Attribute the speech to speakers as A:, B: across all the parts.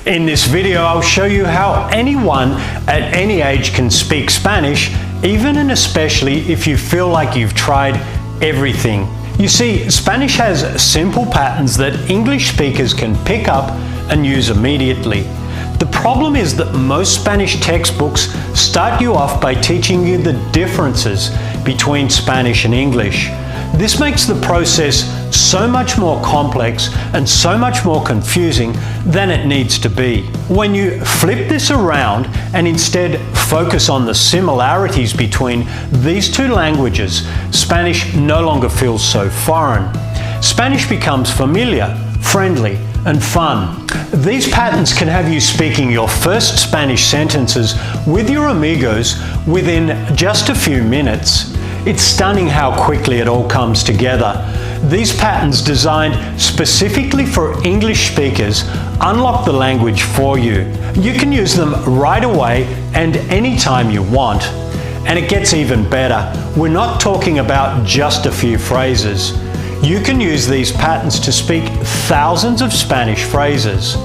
A: In this video, I'll show you how anyone at any age can speak Spanish, even and especially if you feel like you've tried everything. You see, Spanish has simple patterns that English speakers can pick up and use immediately. The problem is that most Spanish textbooks start you off by teaching you the differences between Spanish and English. This makes the process so much more complex and so much more confusing than it needs to be. When you flip this around and instead focus on the similarities between these two languages, Spanish no longer feels so foreign. Spanish becomes familiar, friendly, and fun. These patterns can have you speaking your first Spanish sentences with your amigos within just a few minutes. It's stunning how quickly it all comes together. These patterns, designed specifically for English speakers, unlock the language for you. You can use them right away and anytime you want. And it gets even better. We're not talking about just a few phrases. You can use these patterns to speak thousands of Spanish phrases.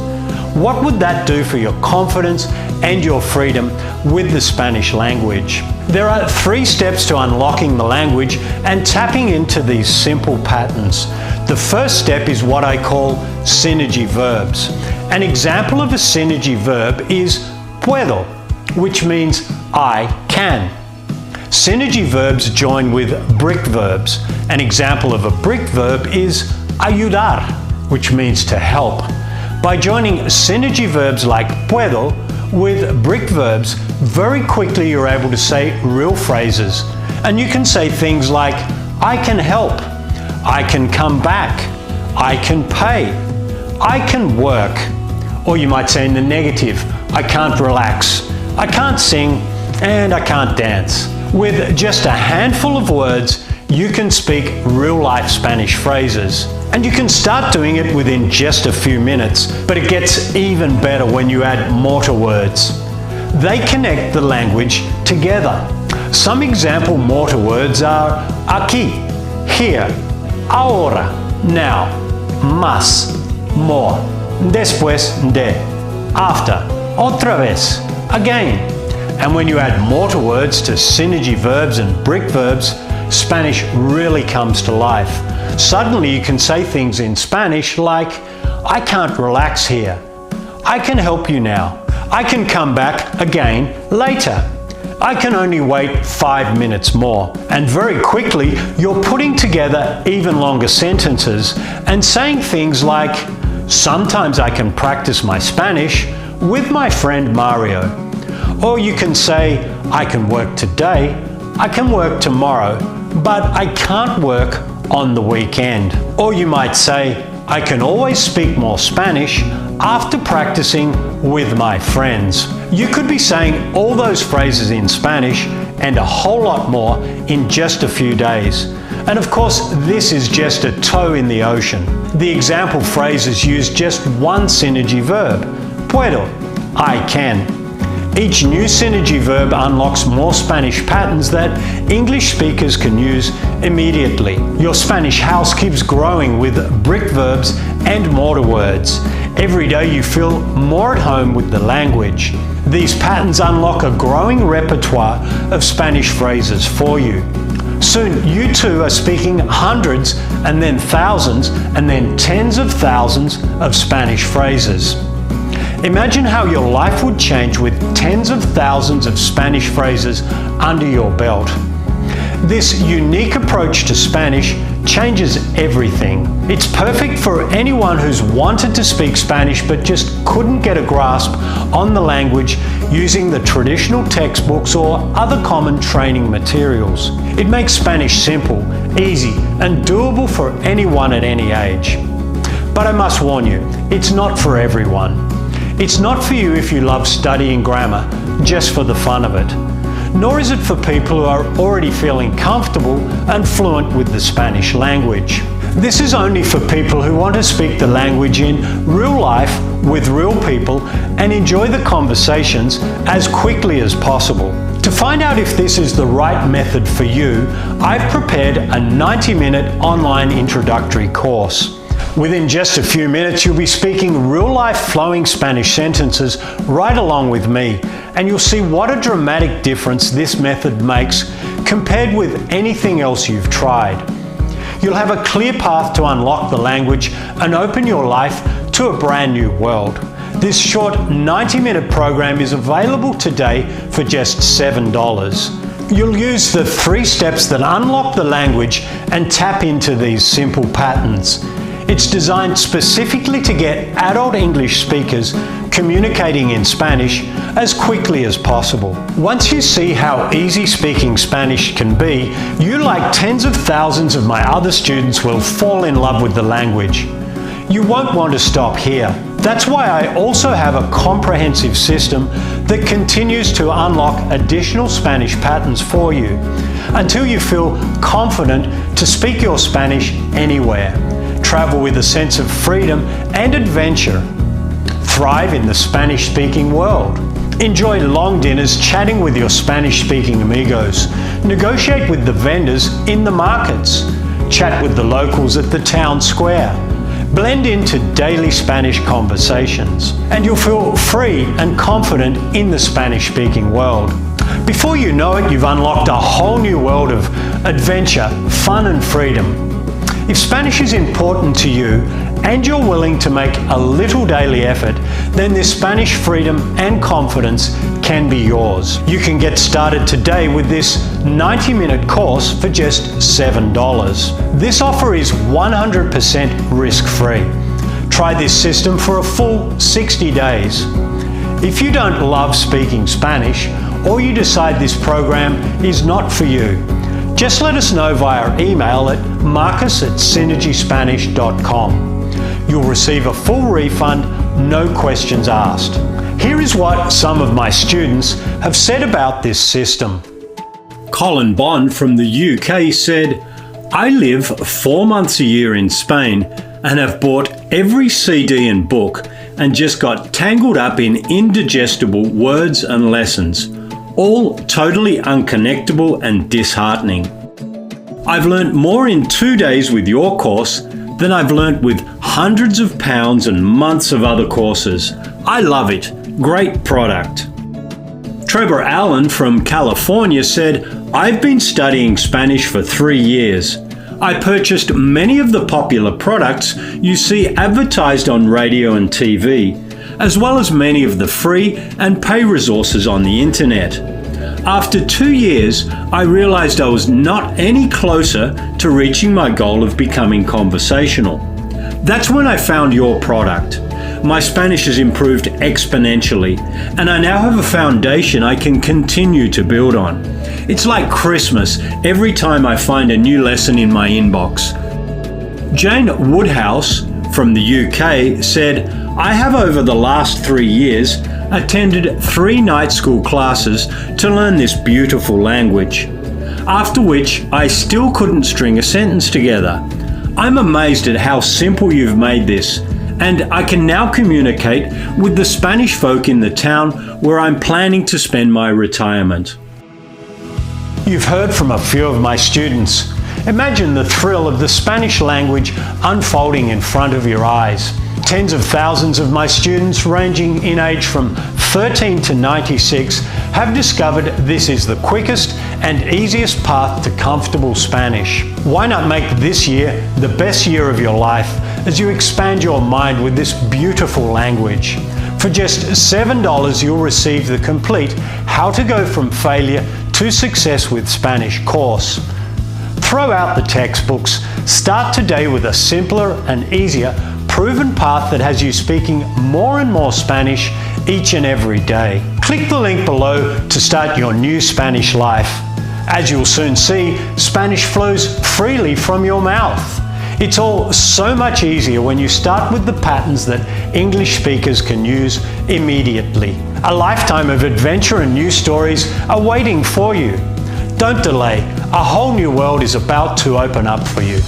A: What would that do for your confidence and your freedom with the Spanish language? There are 3 steps to unlocking the language and tapping into these simple patterns. The first step is what I call synergy verbs. An example of a synergy verb is puedo, which means I can. Synergy verbs join with brick verbs. An example of a brick verb is ayudar, which means to help. By joining synergy verbs like puedo with brick verbs, very quickly you're able to say real phrases. And you can say things like, I can help, I can come back, I can pay, I can work. Or you might say in the negative, I can't relax, I can't sing, and I can't dance. With just a handful of words, you can speak real-life Spanish phrases. And you can start doing it within just a few minutes, but it gets even better when you add mortar words. They connect the language together. Some example mortar words are aquí, here, ahora, now, más, more, después de, after, otra vez, again. And when you add mortar words to synergy verbs and brick verbs, Spanish really comes to life. Suddenly you can say things in Spanish like, I can't relax here, I can help you now, I can come back again later, I can only wait 5 minutes more. And very quickly you're putting together even longer sentences and saying things like, sometimes I can practice my Spanish with my friend Mario. Or you can say, I can work today, I can work tomorrow, but I can't work on the weekend. Or you might say, I can always speak more Spanish after practicing with my friends. You could be saying all those phrases in Spanish and a whole lot more in just a few days. And of course, this is just a toe in the ocean. The example phrases use just one synergy verb, puedo, I can. Each new synergy verb unlocks more Spanish patterns that English speakers can use immediately. Your Spanish house keeps growing with brick verbs and mortar words. Every day you feel more at home with the language. These patterns unlock a growing repertoire of Spanish phrases for you. Soon you too are speaking hundreds and then thousands and then tens of thousands of Spanish phrases. Imagine how your life would change with tens of thousands of Spanish phrases under your belt. This unique approach to Spanish changes everything. It's perfect for anyone who's wanted to speak Spanish but just couldn't get a grasp on the language using the traditional textbooks or other common training materials. It makes Spanish simple, easy, and doable for anyone at any age. But I must warn you, it's not for everyone. It's not for you if you love studying grammar just for the fun of it. Nor is it for people who are already feeling comfortable and fluent with the Spanish language. This is only for people who want to speak the language in real life with real people and enjoy the conversations as quickly as possible. To find out if this is the right method for you, I've prepared a 90-minute online introductory course. Within just a few minutes, you'll be speaking real-life flowing Spanish sentences right along with me, and you'll see what a dramatic difference this method makes compared with anything else you've tried. You'll have a clear path to unlock the language and open your life to a brand new world. This short 90-minute program is available today for just $7. You'll use the 3 steps that unlock the language and tap into these simple patterns. It's designed specifically to get adult English speakers communicating in Spanish as quickly as possible. Once you see how easy speaking Spanish can be, you, like tens of thousands of my other students, will fall in love with the language. You won't want to stop here. That's why I also have a comprehensive system that continues to unlock additional Spanish patterns for you until you feel confident to speak your Spanish anywhere. Travel with a sense of freedom and adventure. Thrive in the Spanish-speaking world. Enjoy long dinners chatting with your Spanish-speaking amigos. Negotiate with the vendors in the markets. Chat with the locals at the town square. Blend into daily Spanish conversations, and you'll feel free and confident in the Spanish-speaking world. Before you know it, you've unlocked a whole new world of adventure, fun and freedom. If Spanish is important to you and you're willing to make a little daily effort, then this Spanish freedom and confidence can be yours. You can get started today with this 90-minute course for just $7. This offer is 100% risk-free. Try this system for a full 60 days. If you don't love speaking Spanish, or you decide this program is not for you, just let us know via email at marcus@synergyspanish.com. You'll receive a full refund, no questions asked. Here is what some of my students have said about this system. Colin Bond from the UK said, "I live 4 months a year in Spain and have bought every CD and book and just got tangled up in indigestible words and lessons. All totally unconnectable and disheartening. I've learnt more in 2 days with your course than I've learnt with hundreds of pounds and months of other courses. I love it. Great product." Trevor Allen from California said, "I've been studying Spanish for 3 years. I purchased many of the popular products you see advertised on radio and TV, as well as many of the free and pay resources on the internet. After 2 years, I realized I was not any closer to reaching my goal of becoming conversational. That's when I found your product. My Spanish has improved exponentially, and I now have a foundation I can continue to build on. It's like Christmas every time I find a new lesson in my inbox." Jane Woodhouse from the UK said, "I have over the last 3 years attended 3 night school classes to learn this beautiful language, after which I still couldn't string a sentence together. I'm amazed at how simple you've made this, and I can now communicate with the Spanish folk in the town where I'm planning to spend my retirement." You've heard from a few of my students. Imagine the thrill of the Spanish language unfolding in front of your eyes. Tens of thousands of my students, ranging in age from 13 to 96, have discovered this is the quickest and easiest path to comfortable Spanish. Why not make this year the best year of your life as you expand your mind with this beautiful language? For just $7, you'll receive the complete How to Go From Failure to Success with Spanish course. Throw out the textbooks. Start today with a simpler and easier proven path that has you speaking more and more Spanish each and every day. Click the link below to start your new Spanish life. As you'll soon see, Spanish flows freely from your mouth. It's all so much easier when you start with the patterns that English speakers can use immediately. A lifetime of adventure and new stories are waiting for you. Don't delay. A whole new world is about to open up for you.